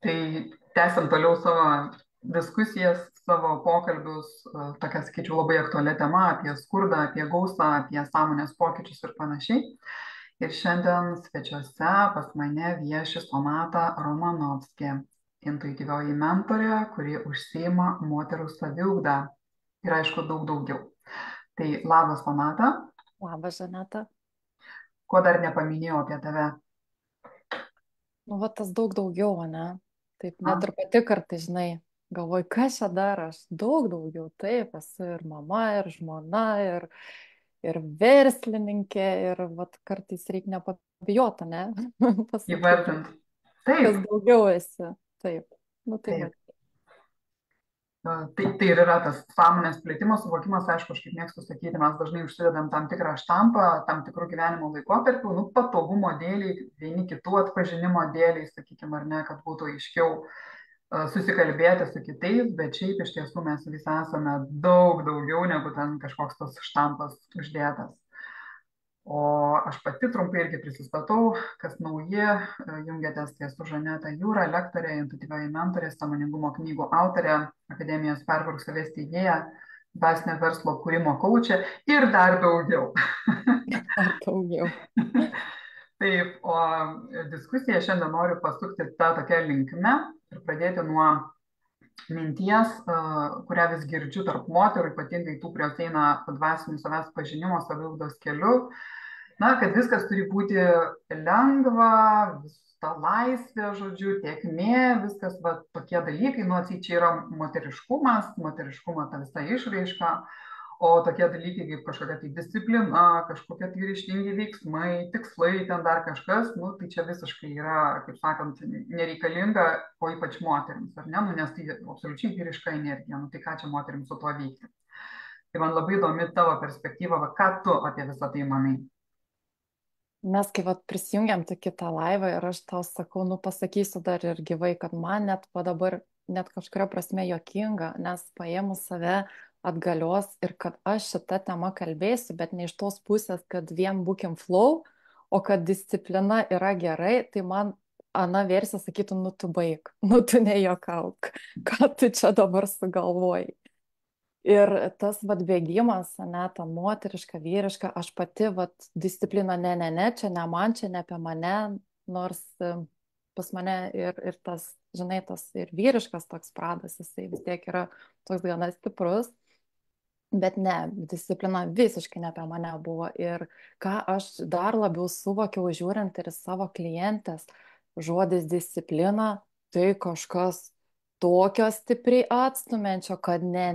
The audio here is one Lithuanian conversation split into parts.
Tai tęsiam toliau savo diskusijas, savo pokalbius, tokia, sakyčiau, labai aktualią temą apie skurdą, apie gausą, apie sąmonės pokyčius ir panašiai. Ir šiandien svečiuose pas mane vieši Sonata Romanovskė, intuityvioji mentorė, kuri užsiima moterų saviugdą ir aišku daug daugiau. Tai labas, Sonata. Labas, Žaneta. Ko dar nepaminėjau apie tave? Nu, va tas daug daugiau, ne? Taip, A, net ir pati kartais, žinai, galvoju, kas čia dar aš? Daug daugiau, taip, esu ir mama, ir žmona, ir verslininkė, ir vat kartais reikia nepabijoti, ne? Pasakyti, įvardint. Taip, kas daugiau esi. Taip, nu tai va. taip. Tai ir yra tas sąmonės plėtimo suvokimas, aišku, aš kaip mėgstu sakyti, mes dažnai užsidedam tam tikrą štampą, tam tikrų gyvenimo laikotarpių, nu, patogumo dėliai, vieni kitų atpažinimo dėliai, sakykime, ar ne, kad būtų aiškiau susikalbėti su kitais, bet šiaip iš tiesų mes visi esame daug daugiau negu ten kažkoks tas štampas uždėtas. O aš pati trumpai irgi prisistatau, kas nauji, jungiatės, tai esu Žaneta Jūra, lektorė, intuityvioji mentorė, sąmoningumo knygų autorė, akademijos pervark savęs teigėja, dvasinio verslo kūrimo kaučė ir dar daugiau. Ar daugiau. Taip, o diskusiją šiandien noriu pasukti tą tokią linkmę ir pradėti nuo minties, kurią vis girdžiu tarp moterų, ypatingai tų, kurios eina dvasinių savęs pažinimo, saviugdos keliu, na, kad viskas turi būti lengva, ta laisvė, žodžiu, tėkmė, viskas va, tokie dalykai, nu, atseit čia yra moteriškumas, moteriškumo ta visa išraiška, o tokie dalykai kaip kažkokia tai disciplina, kažkokie tai ryžtingi veiksmai, tikslai, ten dar kažkas, nu, tai čia visiškai yra, kaip sakant, nereikalinga, o ypač moteriams, ar ne, nu, nes tai absoliučiai vyriška energija, nu, tai ką čia moteriams su tuo veikti. Tai man labai įdomi tavo perspektyva, va, ką tu apie visą tai manai. Mes kai vat prisijungiam tik kitą laivą ir aš tau sakau, nu pasakysiu dar ir gyvai, kad man net va dabar net kažkuria prasme juokinga, nes paėmus save atgalios ir kad aš šitą temą kalbėsiu, bet ne iš tos pusės, kad vien būkim flow, o kad disciplina yra gerai, tai man Ana versija sakytų, nu tu baig, nu tu nejuokauk, ką tu čia dabar sugalvojai. Ir tas vat bėgimas, ne, ta moteriška, vyriška, aš pati vat disciplina, ne, čia ne man, čia ne apie mane, nors pas mane ir tas, žinai, tas ir vyriškas toks pradas, jisai vis tiek yra toks gana stiprus, bet ne, disciplina visiškai ne apie mane buvo. Ir ką aš dar labiau suvokiau, žiūrint ir į savo klientės, žodis disciplina, tai kažkas tokio stipriai atstumiančio, kad ne,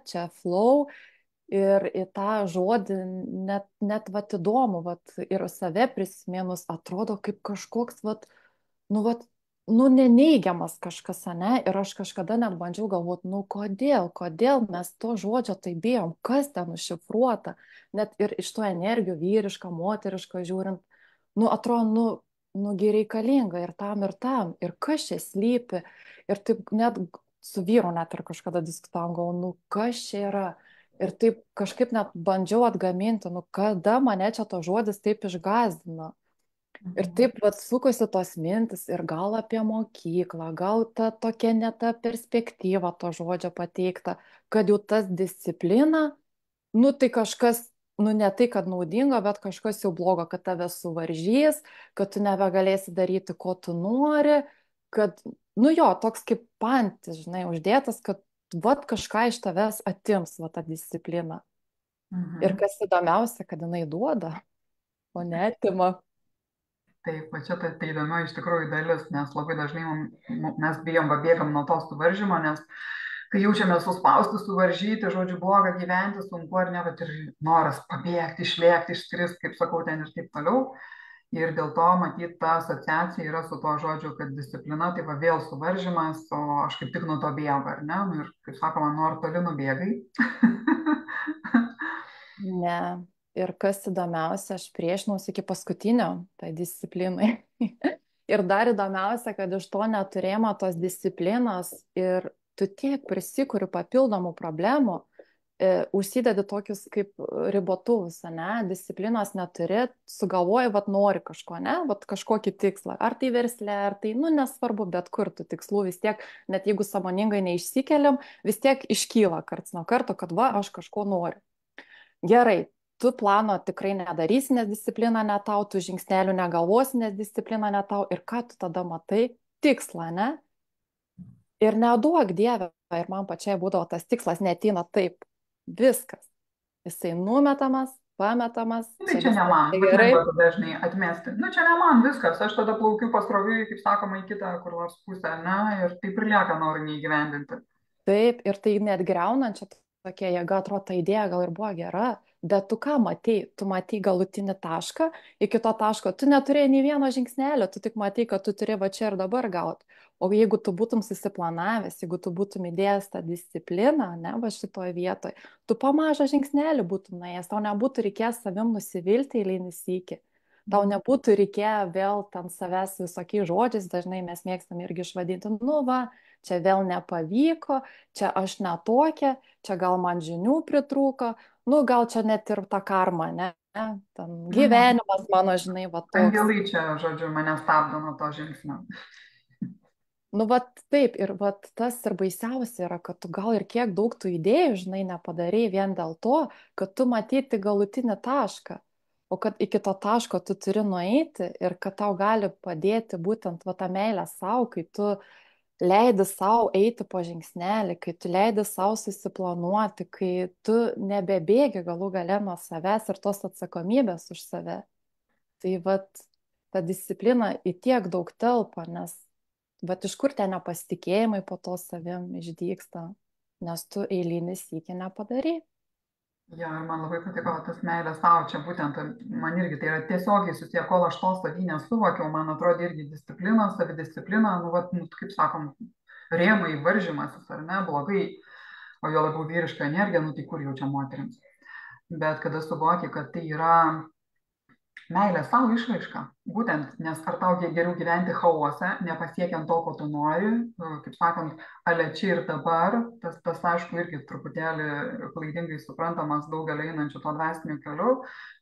čia flow ir į tą žodį net vat įdomu, vat ir save prisiminus atrodo kaip kažkoks nu vat, nu neneigiamas kažkas, ane, ir aš kažkada net bandžiau galvoti, nu kodėl mes to žodžio tai bijom, kas ten užšifruota, net ir iš to energijų vyriška, moteriška žiūrint, nu atrodo, nugi reikalinga ir tam, ir kas čia slypi. Ir taip net su vyru net ir kažkada diskutavom, galvoju, nu kas čia yra. Ir taip kažkaip net bandžiau atgaminti, nu kada mane čia to žodis taip išgąsdino. Ir Mhm. taip vat sukosi tos mintis ir gal apie mokyklą, gal ta tokia ne ta perspektyva to žodžio pateikta, kad jau tas disciplina, nu tai kažkas, nu ne tai, kad naudinga, bet kažkas jau blogo, kad tave suvaržys, kad tu nebegalėsi daryti, ko tu nori, kad, nu jo, toks kaip pantis, žinai, uždėtas, kad vat kažką iš tavęs atims, va tą discipliną. Ir Mhm. kas įdomiausia, kad jinai duoda, o neatima. Taip, va čia tai įdomi iš tikrųjų dalis, nes labai dažnai mes bijom, va bėgam nuo to suvaržymo, nes kai jaučiame suspausti, suvaržyti, žodžiu, bloga gyventi, sunku ar ne, bet ir noras pabėgti, išlėkti, išskristi, kaip sakau, ten ir taip toliau. Ir dėl to, matyt, ta asociacija yra su tuo žodžiu, kad disciplina tai va vėl suvaržymas, o aš kaip tik nuo to bėgu, ar ne? Nu, ir, kaip sakoma, nors toli nubėgai. Ne. Ir kas įdomiausia, aš priešinausi iki paskutinio tai disciplinai. Ir dar įdomiausia, kad iš to neturėjimo tos disciplinos ir tu tiek prisikuri papildomų problemų, užsidedi tokius kaip ribotuvus, ne, disciplinos neturi, sugalvoji, vat nori kažko, ne, vat kažkokį tikslą, ar tai versle, ar tai, nu, nesvarbu, bet kur tų tikslų vis tiek, net jeigu sąmoningai neišsikeliam, vis tiek iškyla karts nuo karto, kad va, aš kažko noriu. Gerai, tu plano tikrai nedarysi, nes disciplina ne tau, tu žingsnelių negalvosi, nes disciplina ne tau, ir ką tu tada matai? Tikslą, ne? Ir neduok Dievę, ir man pačiai būdavo tas tikslas neateina taip. Viskas. Jisai numetamas, pametamas, Nu, tai čia čia ne viskas man, tai būt gerai. lengva tada dažnai atmesti. Nu, čia ne man viskas, aš tada plaukiu pasroviui, kaip sakoma, į kitą kur nors pusę, ne, ir taip ir lieka nori neįgyvendinti. Taip, ir tai net greunančia tokia jėga, atrodo, ta idėja gal ir buvo gera, bet tu ką matei? Tu matei galutinį tašką, iki to taško tu neturėjai nei vieno žingsnelio, tu tik matei, kad tu turi va čia ir dabar gauti. O jeigu tu būtum susiplanavęs, jeigu tu būtum įdėjęs tą discipliną, ne, va šitoje vietoje, tu po mažą žingsnelį būtum nuėjęs, tau nebūtų reikėjęs savim nusivilti eilinį sykį. Tau nebūtų reikėję vėl ten savęs visokiais žodžiais, dažnai mes mėgstam irgi išvadinti, nu va, čia vėl nepavyko, čia aš netokia, čia gal man žinių pritrūko, nu gal čia net ir ta karma, ne? Ten Nu, ne, gyvenimas mano, žinai, va toks. angelai čia, žodžiu, mane stabdo nuo to žingsnio. Nu, vat taip, ir vat tas ir baisiausia yra, kad tu gal ir kiek daug tų idėjų, žinai, nepadarai vien dėl to, kad tu matyti galutinį tašką, o kad iki to taško tu turi nueiti ir kad tau gali padėti būtent va tą meilę savo, kai tu leidi savo eiti po žingsnelį, kai tu leidi savo susiplanuoti, kai tu nebebėgi galų gale nuo savęs ir tos atsakomybės už save. Tai vat ta disciplina į tiek daug telpa, nes vat iš kur tie nepasitikėjimai po to savim išdyksta, nes tu eilinį sykį nepadarai. Jo, ir man labai patiko tas meilės savo, čia būtent, man irgi tai yra tiesiogiai susiję, kol aš to savy nesuvokiau, man atrodo irgi disciplina, savidisciplina, nu, vat, nu, kaip sakom, rėmai, varžymasis, ar ne, blogai, o jo labiau vyriška energija, nu tai kur jau čia moteriams. Bet kada suvoki, kad tai yra meilė savo išraiška, būtent, nes ar tau geriau gyventi chaose, nepasiekiant to, ko tu nori, kaip sakant, ale čia ir dabar, tas aišku irgi truputėlį klaidingai suprantamas daugelį einančių to dvasiniu keliu,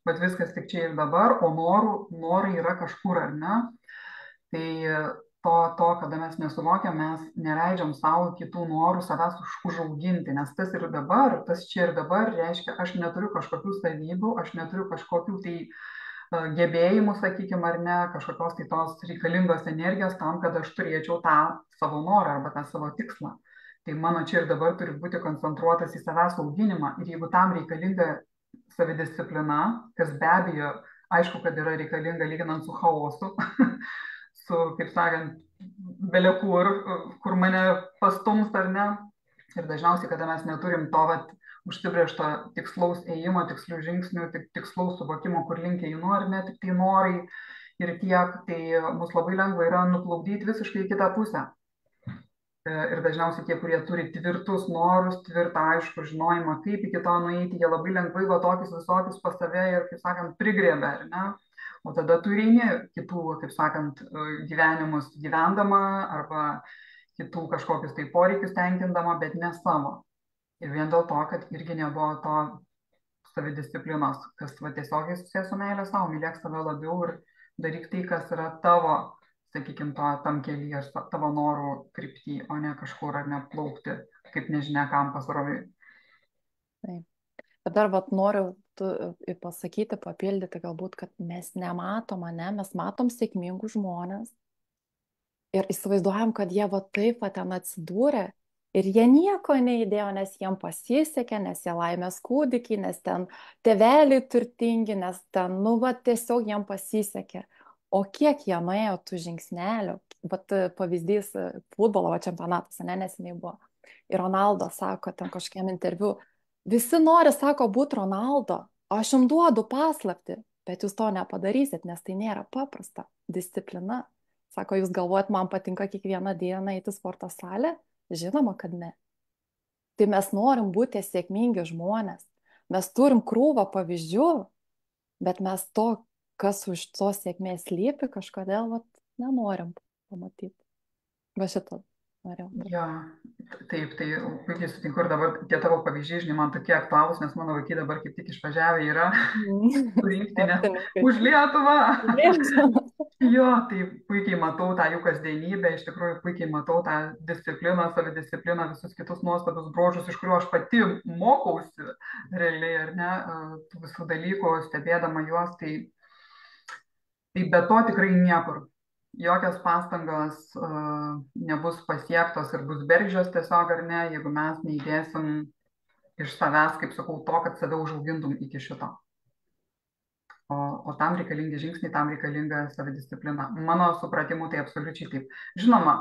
bet viskas tik čia ir dabar, o norai yra kažkur, ar ne? Tai kada mes nesuvokiam, mes neleidžiam savo kitų norų savęs užauginti, nes tas ir dabar, tas čia ir dabar reiškia, aš neturiu kažkokių savybių, aš neturiu kažkokių tai gebėjimų, sakykime, ar ne, kažkokios tai tos reikalingos energijos tam, kad aš turėčiau tą savo norą arba tą savo tikslą. Tai mano čia ir dabar turi būti koncentruotas į savęs auginimą ir jeigu tam reikalinga savidisciplina, kas be abejo, aišku, kad yra reikalinga lyginant su chaosu, su, kaip sakant, belekur, kur mane pastums ar ne. Ir dažniausiai, kada mes neturim to vat, užsibriežto tikslaus ėjimo, tikslių žingsnių, tikslaus suvokimo, kur link einu, ar ne, tik tai norai ir tiek, tai mus labai lengva yra nuplaukdyti visiškai į kitą pusę. Ir dažniausiai tie, kurie turi tvirtus norus, tvirtą aišku žinojimą, kaip iki to nueiti, jie labai lengvai va tokius visokius pas save ir, kaip sakant, prigrėbė, ar ne? O tada tu eini kitų, kaip sakant, gyvenimus gyvendama arba kitų kažkokius tai poreikius tenkindama, bet ne savo. Ir vien dėl to, kad irgi nebuvo to savidisciplinos, kas va, tiesiogiai susijęs su meilė savo, mylėk save labiau ir daryk tai, kas yra tavo, sakykime, tam kelyje ar tavo norų kryptį, o ne kažkur ar neplaukti, kaip nežinia kam pasroviui. Taip. Bet dar vat noriu pasakyti, papildyti galbūt, kad mes nematom, ne, mes matom sėkmingus žmonės ir įsivaizduojam, kad jie va taip va ten atsidūrė ir jie nieko neįdėjo, nes jiem pasisekė, nes jie laimės kūdikiai, nes ten tėveliai turtingi, nes ten, nu va, tiesiog jiem pasisekė. O kiek jie nuėjo tų žingsnelių, vat pavyzdys futbolo čempionatas, ne, neseniai buvo. Ir Ronaldo sako ten kažkokiam interviu, visi nori, sako, būti Ronaldo, aš jums duodu paslaptį, bet jūs to nepadarysit, nes tai nėra paprasta. Disciplina. Sako, jūs galvojat, man patinka kiekvieną dieną eiti į sporto salę? Žinoma, kad ne. Tai mes norim būti sėkmingi žmonės. Mes turim krūvą pavyzdžių, bet mes to, kas už to sėkmės slypi, kažkodėl vat, nenorim pamatyti. Va šitą norėjau. Jo, Taip, tai puikiai sutinku ir dabar tie tavo pavyzdžiai, žinai, man tokie aktualūs, nes mano vaikai dabar kaip tik išvažiavę yra Mm. su rinktinė Sportininkai. už Lietuvą. Lietuvą. Jo, tai puikiai matau tą jų kasdienybę, iš tikrųjų puikiai matau tą discipliną, savidiscipliną, visus kitus nuostabius bruožus, iš kurių aš pati mokausi realiai, ar ne, tų visų dalykų, stebėdama juos, tai be to tikrai niekur. Jokios pastangos nebus pasiektos ir bus bergždžios tiesiog, ar ne, jeigu mes neįdėsim iš savęs, kaip sakau, to, kad save užaugintum iki šito. O tam reikalingi žingsniai, tam reikalinga savidisciplina. Mano supratimu tai absoliučiai taip. Žinoma,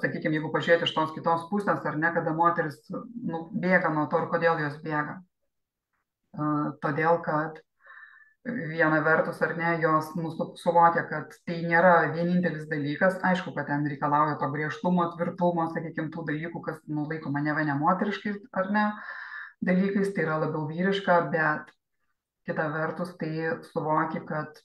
sakykime, jeigu pažiūrėti iš tos kitos pusės, ar ne, kada moteris bėga nuo to ir kodėl jos bėga. Todėl, kad viena vertus, ar ne, jos suvokia, kad tai nėra vienintelis dalykas, aišku, kad ten reikalauja to griežtumo, tvirtumo, sakykime, tų dalykų, kas laikoma ne moteriškais, ar ne, dalykais, tai yra labiau vyriška, bet kita vertus, tai suvoki, kad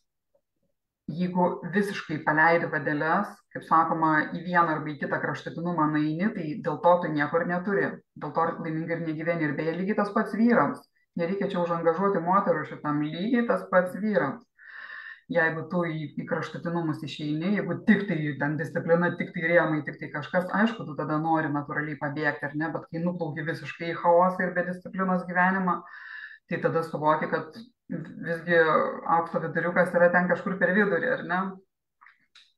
jeigu visiškai paleidi vadeles, kaip sakoma, į vieną arba į kitą kraštutinumą nueini, tai dėl to tu niekur neturi. Dėl to laimingai ir negyveni. Ir beje, lygiai tas pats vyrams. Nereikia čia užangažuoti moterų šitam, lygiai tas pats vyrams. Jeigu tu į kraštutinumus išeini, jeigu tik tai ten disciplina, tik tai rėmai, tik tai kažkas, aišku, tu tada nori natūraliai pabėgti, ar ne, bet kai nuplauki visiškai į chaosą ir be disciplinos gyvenimą, tai tada suvoki, kad visgi aukso viduriukas yra ten kažkur per vidurį, ar ne?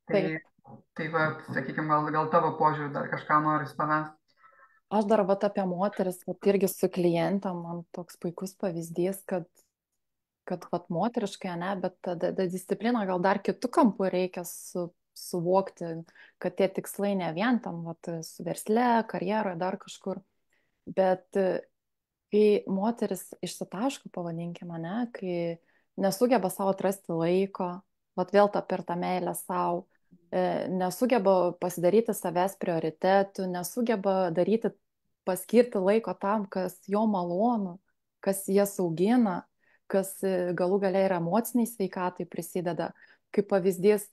Tai, Taip. tai va, sakykime, gal tavo požiūrį dar kažką nori pavesti. Aš dar vat apie moteris, vat irgi su klientam, man toks puikus pavyzdys, kad vat moteriškai, ne, bet tada discipliną gal dar kitų kampų reikia suvokti, kad tie tikslai ne vien tam, vat, su versle, karjeroje, dar kažkur, bet kai moteris išsitaško, pavadinkime, ne, kai nesugeba savo atrasti laiko, vat vėl per tą meilę savo, nesugeba pasidaryti savęs prioritetų, nesugeba paskirti laiko tam, kas jo malonu, kas jas augina, kas galų galia ir emociniai sveikatai prisideda. Kaip pavyzdys,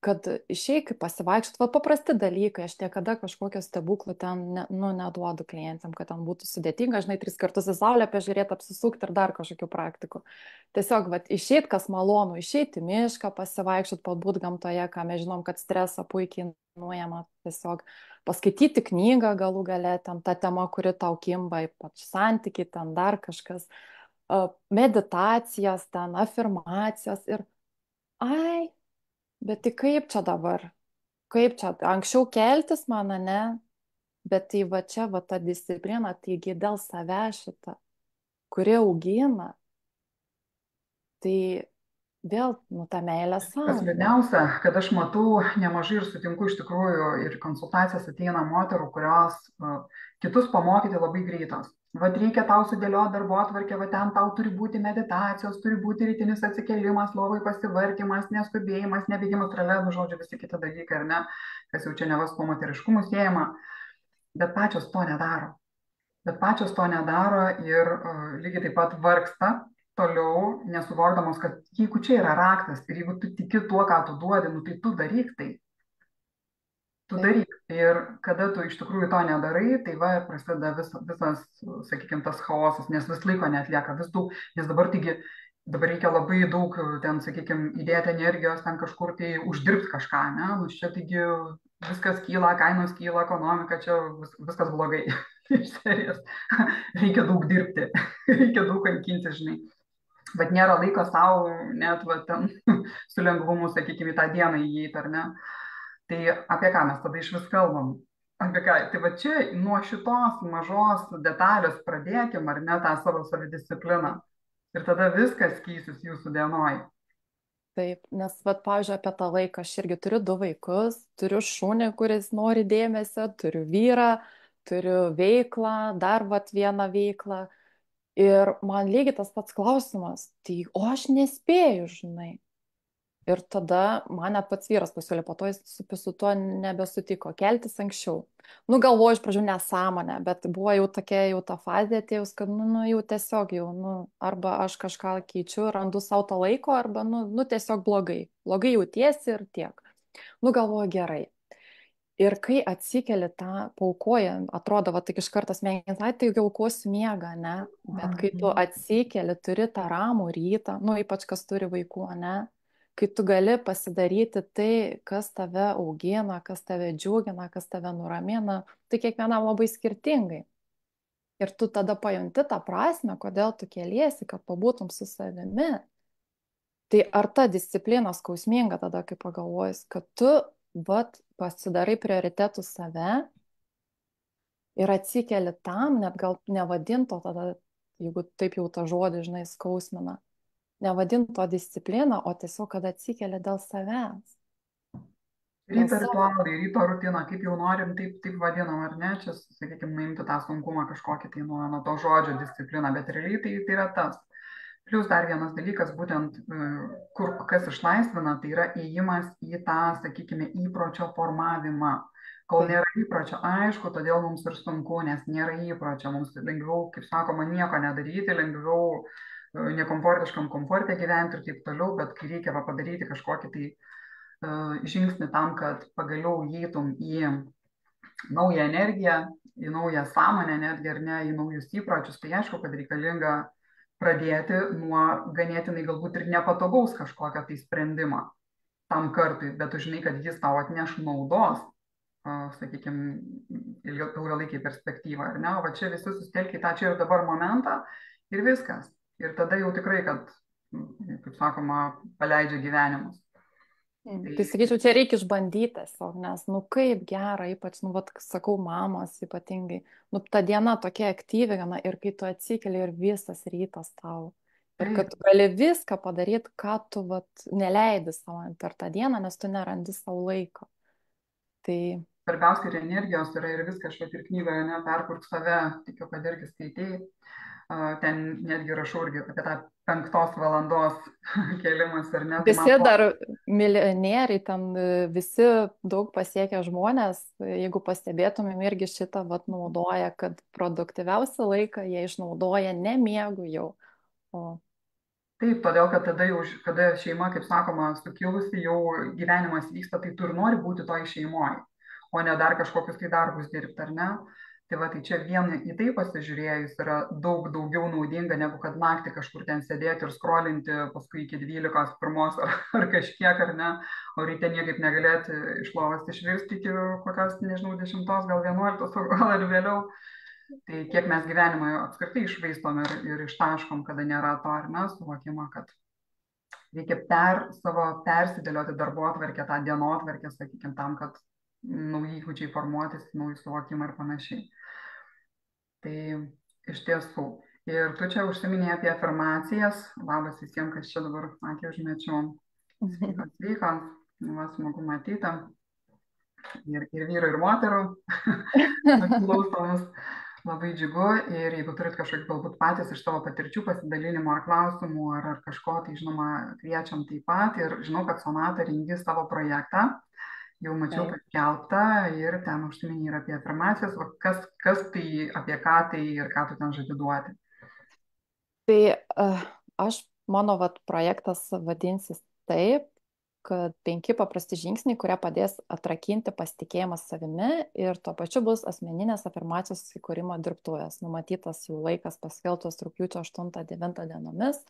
kad išeik pasivaikščiot, va paprasti dalykai, aš niekada kažkokio stebuklų ten neduodu klientam, kad ten būtų sudėtinga, žinai, 3 kartus į saulę pažiūrėti, apsisukti ir dar kažkokių praktikų. Tiesiog, va, išeit, kas malonu, išeiti į mišką, pasivaikščiot, pabūt gamtoje, ką mes žinom, kad stresą puikiai nuėjama, tiesiog paskaityti knygą galų gale, ten ta tema, kuri tau kimba, ypač santykiai, ten dar kažkas, meditacijas, ten afirmacijos ir bet tai kaip čia dabar? Kaip čia? Anksčiau keltis man, ne? Bet tai va čia, va ta disciplina, taigi dėl savęs šitą, kuri augina, tai vėl, ta meilė Kas savo. liūdniausia, kad aš matau nemažai ir sutinku iš tikrųjų ir konsultacijas ateina moterų, kurios kitus pamokyti labai greitos. Vat reikia tau sudėlioti darbotvarkę, va ten tau turi būti meditacijos, turi būti rytinis atsikėlimas, lovai pasivarkimas, neskubėjimas, nebėgimas, tralėdų, žodžiu, visi kiti dalykai, ar ne, kas jau čia nevas po moteriškumu siejama, bet pačios to nedaro. Bet pačios to nedaro ir lygiai taip pat vargsta toliau, nesuvokdamos, kad jeigu čia yra raktas ir jeigu tu tiki tuo, ką tu duodi, tai tu daryk tai. Tu daryk. Ir kada tu iš tikrųjų to nedarai, tai va ir prasideda visas, sakykime, tas chaosas, nes vis laiko netlieka, vis daug, nes dabar reikia labai daug ten, sakykime, įdėti energijos, ten kažkur tai uždirbti kažką, ne? Čia taigi viskas kyla, kainos kyla, ekonomika, čia viskas blogai. Iš serijos. Reikia daug dirbti, reikia daug kankinti, žinai. Bet nėra laiko savo net va, ten su lengvumu, sakykime, į tą dieną įeiti, ar ne? Tai apie ką mes tada iš vis kalbam? Apie ką? Tai va čia nuo šitos mažos detalės pradėkim, ar ne, tą savo savidiscipliną. Ir tada viskas keisis jūsų dienoj. Taip, nes, vat, pavyzdžiui, apie tą laiką aš irgi turiu 2 vaikus, turiu šunį, kuris nori dėmesio, turiu vyrą, turiu veiklą, dar vat vieną veiklą. Ir man lygiai tas pats klausimas, tai o aš nespėju, žinai. Ir tada man net pats vyras pasiūlė, po to jis su tuo nebesutiko, keltis anksčiau. Galvoju iš pradžių nesąmonę, bet buvo jau tokia jau ta fazė atėjus, kad jau tiesiog jau, arba aš kažką keičiu, randu savo to laiko, arba tiesiog blogai. Blogai jautiesi ir tiek. Galvoju gerai. Ir kai atsikeli tą paukoja, atrodo, va, tik iš karto smegenys, ai, tai jau aukosiu miegą, ne? Bet kai tu Mhm. atsikeli, turi tą ramų rytą, nu, ypač kas turi vaikų, ne? Kai tu gali pasidaryti tai, kas tave augina, kas tave džiugina, kas tave nuramina, tai kiekvienam labai skirtingai. Ir tu tada pajunti tą prasme, kodėl tu keliesi, kad pabūtum su savimi. Tai ar ta disciplina skausminga tada, kai pagalvojus, kad tu, vat, pasidarai prioritetų save ir atsikeli tam, net gal nevadinto tada, jeigu taip jau tą žodį, žinai, skausmina, nevadinto disciplina, o tiesiog, kad atsikeli dėl savęs, dėl Ryto savo. ritualai, ryto rutina, kaip jau norim, taip vadinam, ar ne? Čia, sakykime, nuimti tą sunkumą kažkokį tai nuo to žodžio disciplina, bet realiai tai yra tas. Plius dar vienas dalykas, būtent kur kas išlaisvina, tai yra įėjimas į tą, sakykime, įpročio formavimą. Kol Taip. nėra įpročio, aišku, todėl mums ir sunku, nes nėra įpročio, mums lengviau, kaip sakoma, nieko nedaryti, lengviau nekomfortiškam komforte gyventi ir taip toliau, bet kai reikia va, padaryti kažkokį tai žingsnį tam, kad pagaliau įeitum į naują energiją, į naują sąmonę, netgi ar ne, į naujus įpročius, tai aišku, kad reikalinga pradėti nuo ganėtinai galbūt ir nepatogaus kažkokio tai sprendimo tam kartui, bet tu žinai, kad jis tau atneš naudos, sakykime, ilgalaikį perspektyvą, ar ne, o va čia visi susitelkia į tą čia ir dabar momentą ir viskas. Ir tada jau tikrai, kad, kaip sakoma, paleidžia gyvenimus. Tai Tai sakyčiau, čia reikia išbandyti tiesiog, nes, nu kaip gera, ypač, nu, vat, sakau, mamos ypatingai, nu, ta diena tokia aktyvi gana ir kai tu atsikeli ir visas rytas tau. Ir kad taip, tu gali viską padaryti, ką tu, vat, neleidi savo per tą dieną, nes tu nerandi savo laiko. Tai svarbiausia ir energijos yra ir viskas, štai ir knygoje, ne, perkurk save, tikiu, kad irgi skaitėjai. Ten netgi rašau irgi apie tą 5 valandos kėlimas, ar ne, tai man visi buvo dar milijonieriai, ten visi daug pasiekę žmonės, jeigu pastebėtumėm, irgi šitą vat naudoja, kad produktyviausią laiką jie išnaudoja ne miegu jau, o taip, todėl kad tada jau, kada šeima, kaip sakoma, sukilusi, jau gyvenimas vyksta, tai tu ir nori būti toj šeimoje, o ne dar kažkokius tai darbus dirbti, ar ne? Tai va, tai čia vien į tai pasižiūrėjus yra daug daugiau naudinga, negu kad naktį kažkur ten sėdėti ir skrolinti paskui iki 12, 1 ar kažkiek, ar ne, o ryte niekaip negalėti iš lovos išvirsti iki kokios, nežinau, 10, gal 11, o gal ir vėliau. Tai kiek mes gyvenimą apskritai išvaistom ir ištaškom, kada nėra to ar ne suvokimo, kad reikia savo persidėlioti darbotvarkę, tą dienotvarkę, sakykime, tam, kad nauji įgūdžiai formuotis, nauji suvokimai ir panašiai. Tai iš tiesų. Ir tu čia užsiminėjai apie afirmacijas. Labas visiems, kas čia dabar akį užmečiau. Sveikas, sveikas. Va, smagu matyti. Ir vyrų, ir moterų. Klausomus. Labai džiugu ir jeigu turit kažkokį galbūt patys iš savo patirčių pasidalinimo ar klausimų ar kažko, tai žinoma, kviečiam taip pat. Ir žinau, kad Sonata rengi savo projektą. Jau mačiau taip. paskelbtą ir ten užsiminė ir apie afirmacijas, o kas tai, apie ką tai ir ką tu ten žadi duoti. Tai mano vat, projektas vadinsis taip, kad 5 paprasti žingsniai, kurie padės atrakinti pasitikėjimą savimi ir tuo pačiu bus asmeninės afirmacijos įkūrimo dirbtuvės. Numatytas jų laikas paskelbtas rugpjūčio 8-9 dienomis.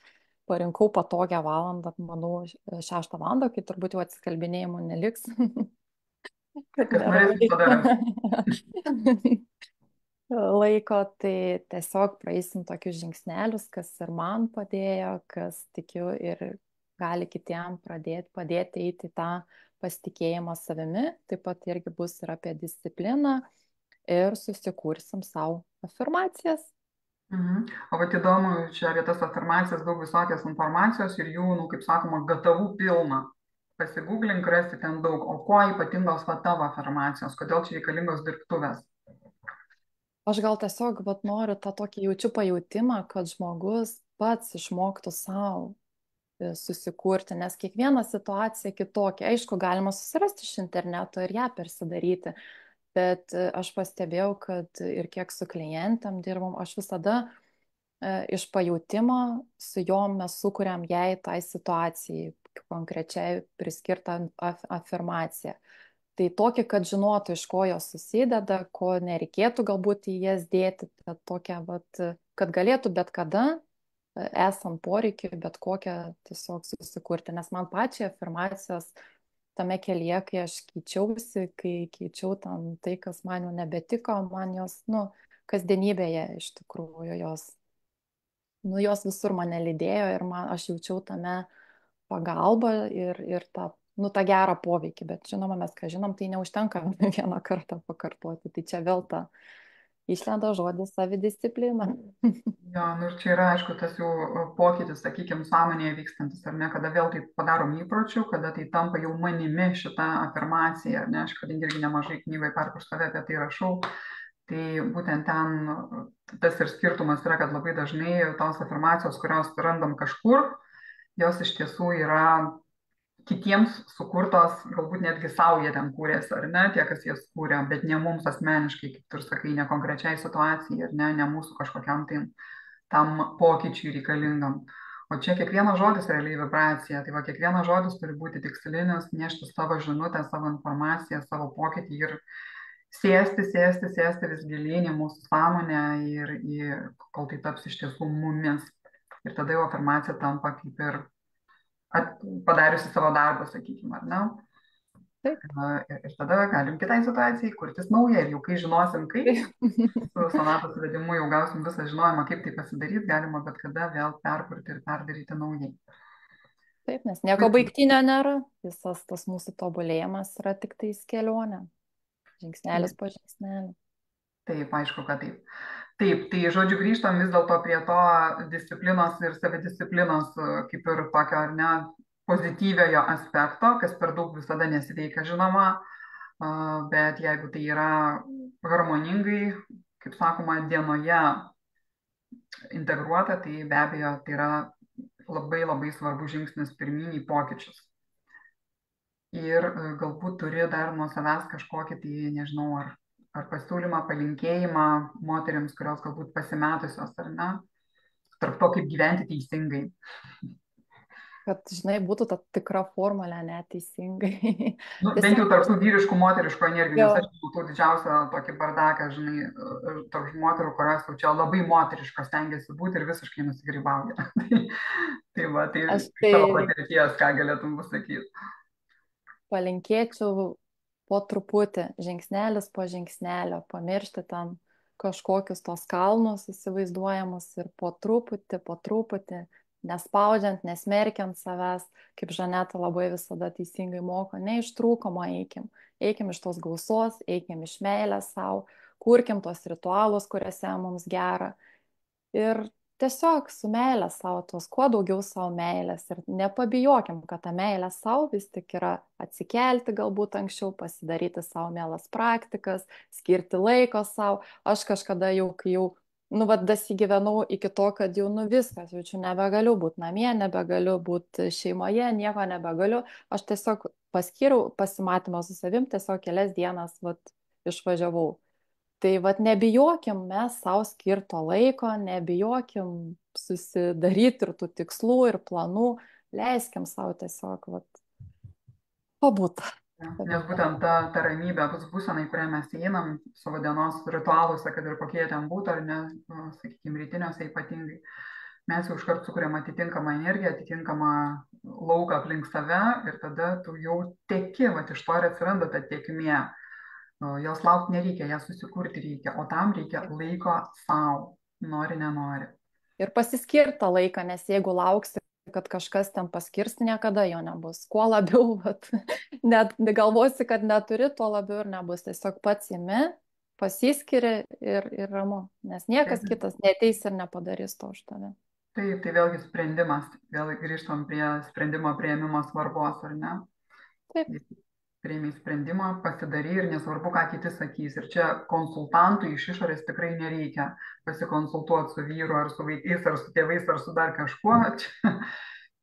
Parinkau patogią valandą, manau, 6 valandą, kai turbūt jau atsikalbinėjimų neliks. Kad Kas nėra norės, visada ras. laiko. Laiko, tai tiesiog praeisim tokius žingsnelius, kas ir man padėjo, kas tikiu ir gali kitiem padėti eiti į tą pasitikėjimą savimi. Taip pat irgi bus ir apie discipliną ir susikursim savo afirmacijas. Mhm. O vat įdomu, čia apie tas afirmacijas daug visokios informacijos ir jų, nu, kaip sakoma, gatavų pilna. Pasigūglink, rasti ten daug. O kuo ypatingos va tavo afirmacijos? Kodėl čia reikalingos dirbtuvės? Aš gal tiesiog vat, noriu tą tokį jaučiu pajūtimą, kad žmogus pats išmoktų savo susikurti, nes kiekviena situacija kitokia. Aišku, galima susirasti iš interneto ir ją persidaryti, bet aš pastebėjau, kad ir kiek su klientam dirbam, aš visada iš pajūtimo su jom mes sukuriam jai tai situacijai konkrečiai priskirtą afirmaciją. Tai tokį, kad žinotų, iš ko jos susideda, ko nereikėtų galbūt į jas dėti, bet tokią, vat, kad galėtų bet kada, esant poreikiui, bet kokią tiesiog susikurti. Nes man pačiai afirmacijos tame kelyje, kai aš keičiausi, kai keičiau tam tai, kas man jau nebetiko, man jos, nu, kasdienybėje iš tikrųjų jos, nu, jos visur mane lydėjo ir aš jaučiau tame pagalbą ir tą, nu, tą gerą poveikį. Bet žinoma, mes ką žinom, tai neužtenka vieną kartą pakartoti. Tai čia vėl ta išlenda žodis savidisciplina. Jo, nu ir čia yra, aišku, tas jau pokytis, sakykime, sąmonėje vykstantis, ar ne, kada vėl tai padarom įpročių, kada tai tampa jau manimi šitą afirmaciją, ar ne, aš kadangi irgi nemažai knygoje Parkus save apie tai rašau, tai būtent ten tas ir skirtumas yra, kad labai dažnai tos afirmacijos, kurios randam kažkur, jos iš tiesų yra kitiems sukurtos, galbūt netgi savo jie ten kūrėsi, ar ne, tie, kas jas kūrė, bet ne mums asmeniškai, kaip tu ir sakai, ne konkrečiai situacijai, ar ne mūsų kažkokiam tai tam pokyčiui reikalingam. O čia kiekvienas žodis realiai vibracija, tai va kiekvienas žodis turi būti tikslinis, nešti savo žinutę, savo informaciją, savo pokytį ir sėsti vis gilyn į mūsų sąmonę kol tai taps iš tiesų mumis. Ir tada jau afirmacija tampa kaip ir padariusi savo darbą, sakykime, ar ne? Taip. Ir tada galim kitai situacijai kurtis naują ir jau kai žinosim, kaip, su sonatos vedimu jau gausim visą žinojimą, kaip tai pasidaryti, galima bet kada vėl perkurti ir perdaryti naujai. Taip, nes nieko baigtinio nėra. Visas tas mūsų tobulėjimas yra tik tais kelionė. Žingsnelis po žingsnelį. Taip, aišku, kad taip. Taip, tai žodžiu grįžtam vis dėlto prie to disciplinos ir savidisciplinos kaip ir tokio, ar ne, pozityviojo aspekto, kas per daug visada nesiveikia, žinoma, bet jeigu tai yra harmoningai, kaip sakoma, dienoje integruota, tai be abejo tai yra labai labai svarbus žingsnis pirmyn į pokyčius. Ir galbūt turi dar nuo savęs kažkokį, tai nežinau, ar pasiūlymą, palinkėjimą moteriams, kurios galbūt pasimetusios, ar ne, tarp to, kaip gyventi teisingai. Kad, žinai, būtų ta tikra formulė neteisingai. Nu, bent jau tarp tų vyriškų, moteriškų energijų, nes aš matau didžiausią tokį bardaką, žinai, tarp moterų, kurios jau čia labai moteriškos stengiasi būti ir visiškai nusigrybauja. tai va, tai savo patirties, ką galėtum pasakyti. Palinkėčiau po truputį, žingsnelis po žingsnelio, pamiršti ten kažkokius tos kalnus įsivaizduojamus ir po truputį, nespaudžiant, nesmerkiant savęs, kaip Žaneta labai visada teisingai moko, ne iš trūkumo eikim iš tos gausos, eikim iš meilės savo, kurkim tos ritualus, kuriuose mums gera ir tiesiog su meilė savo, tos kuo daugiau savo meilės ir nepabijokim, kad ta meilė savo vis tik yra atsikelti galbūt anksčiau, pasidaryti savo mielas praktikas, skirti laiko savo. Aš kažkada jau, kai jau, nu, vad, dasigyvenau iki to, kad jau, nu, viskas, jaučiu, nebegaliu būti namie, nebegaliu būti šeimoje, nieko nebegaliu. Aš tiesiog paskyriau pasimatymą su savim, tiesiog kelias dienas, vad, išvažiavau. Tai vat nebijokim mes savo skirto laiko, nebijokim susidaryti ir tų tikslų ir planų, leiskim savo tiesiog vat pabūt. Nes būtent ta ramybė, bus būsena, į kurią mes einam savo dienos ritualuose, kad ir kokie ten būtų, ar ne, sakykime, rytiniuose ypatingai, mes jau iškart sukuriam atitinkamą energiją, atitinkamą lauką aplink save ir tada tu jau teki, vat iš to ir atsiranda ta tėkmė. Jos laukti nereikia, ją susikurti reikia, o tam reikia laiko savo, nori, nenori. Ir pasiskirtą laiką, nes jeigu lauksi, kad kažkas ten paskirs, niekada jo nebus. Kuo labiau, net galvosi, kad neturi, tuo labiau ir nebus. Tiesiog pats imi, pasiskiri ir ramu, nes niekas kitas neteis ir nepadarys to už tave. Taip, tai vėlgi sprendimas, vėl grįžtam prie sprendimo priėmimo svarbos, ar ne? Taip. Priėmė sprendimą, pasidarai ir nesvarbu, ką kiti sakys. Ir čia konsultantų iš išorės tikrai nereikia pasikonsultuoti su vyru, ar su vaikais, ar su tėvais, ar su dar kažkuo.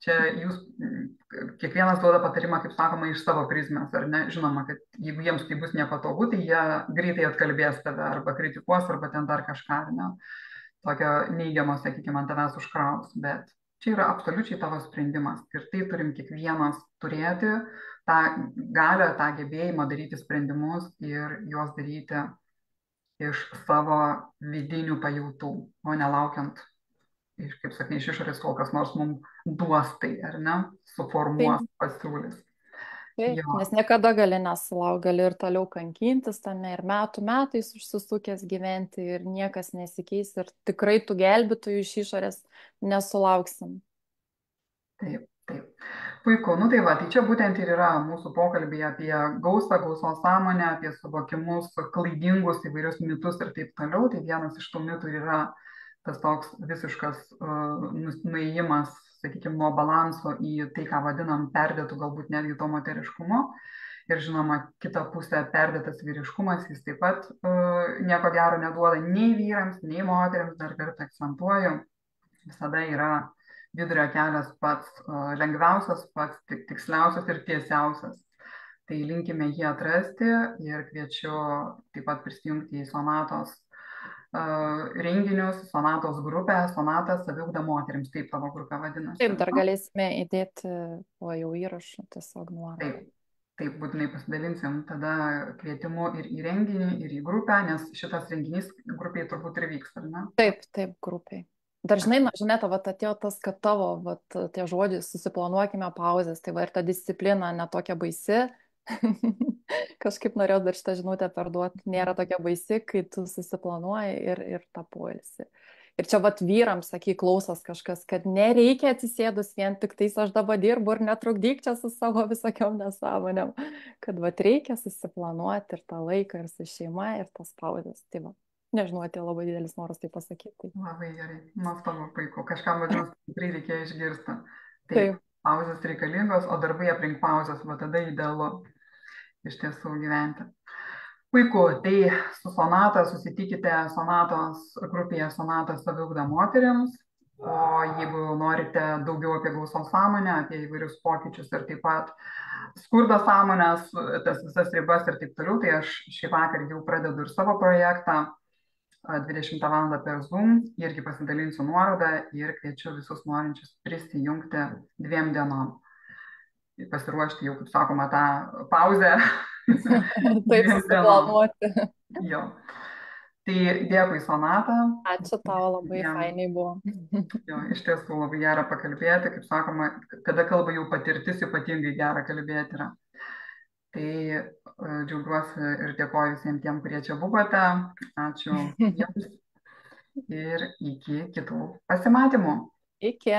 Čia jūs kiekvienas duoda patarimą, kaip sakoma, iš savo prizmės, ar ne? Žinoma, kad jeigu jiems tai bus nepatogu, tai jie greitai atkalbės tave, arba kritikuos, arba ten dar kažką, ar ne? Tokio neigiamo, sakykime, ant tavęs užkraus, bet čia yra absoliučiai tavo sprendimas ir tai turim kiekvienas turėti, tą galią, tą gebėjimą daryti sprendimus ir juos daryti iš savo vidinių pajautų, o nelaukiant, kaip sakai, iš išorės, kol kas nors mums duos tai, ar ne, Taip, suformuos, pasiūlys. taip, Jo, nes niekada gali nesulaukti, gali ir toliau kankintis tame ir metų metais užsisukęs gyventi ir niekas nesikeis ir tikrai tų gelbėtojų iš išorės nesulauksim. taip, taip. Puiku, nu tai va, tai čia būtent ir yra mūsų pokalbiai apie gausą, gausos sąmonę, apie suvokimus, klaidingus įvairius mitus ir taip toliau. Tai vienas iš tų mitų yra tas toks visiškas nuėjimas, sakykime, nuo balanso į tai, ką vadinam perdėtų galbūt netgi to moteriškumo. Ir žinoma, kita pusė perdėtas vyriškumas, jis taip pat nieko gero neduoda nei vyrams, nei moteriams, dar kartą akcentuoju, visada yra vidurio kelias pats lengviausias, pats tiksliausias ir tiesiausias. Tai linkime jį atrasti ir kviečiu taip pat prisijungti į Sonatos renginius, Sonatos grupę, Sonatas saviugda moteriams, taip tavo grupė vadinasi. Taip, dar galėsime įdėti po jau įrašų tiesiog nuorodą. Taip, taip, būtinai pasidalinsim tada kvietimu ir į renginį, ir į grupę, nes šitas renginys grupiai turbūt ir vyks, ar ne? Taip, taip, grupiai. Dažnai, Žaneta, vat atėjo tas, kad tavo vat, tie žodžiai susiplanuokime pauzes, tai va ir ta disciplina netokia baisi. Kažkaip norėjau dar šitą žinutę perduoti, nėra tokia baisi, kai tu susiplanuoji ir tą poilsį. Ir čia vat vyrams, sakyk, klausos kažkas, kad nereikia atsisėdus vien tik tais aš dabar dirbu ir netrukdyk čia su savo visokiom nesąmonėm, kad vat reikia susiplanuoti ir tą laiką ir su šeima ir tas pauzes. Tai va. Nežinau, atėjo labai didelis noras tai pasakyti. Labai gerai, nuostabu, puiku. Kažkam vadinasi, tikrai reikėjo išgirsti. Taip, Taip. pauzės reikalingos, o darbai aplink pauzės, va tada idealu iš tiesų gyventi. Puiku, tai su Sonata susitikite Sonatos grupėje Sonatos saviugda moteriams, o jeigu norite daugiau apie gausos sąmonę, apie įvairius pokyčius ir taip pat skurdo sąmonės, tas visas ribas ir taip toliau, tai aš šį vakar jau pradedu ir savo projektą 20 val. Per Zoom, irgi pasidalinsiu nuorodą ir kviečiu visus norinčius prisijungti 2 dienom. Pasiruošti jau, kaip sakoma, tą pauzę. Taip, susiplanuoti. Jo. Tai dėkui, Sonata. Ačiū tau, labai fainai buvo. Jo, iš tiesų labai gera pakalbėti, kaip sakoma, kada kalba jau patirtis, ypatingai gera kalbėti yra. Tai džiaugiuosi ir dėkoju visiems tiem, kurie čia buvote. Ačiū jums ir iki kitų pasimatymų. Iki.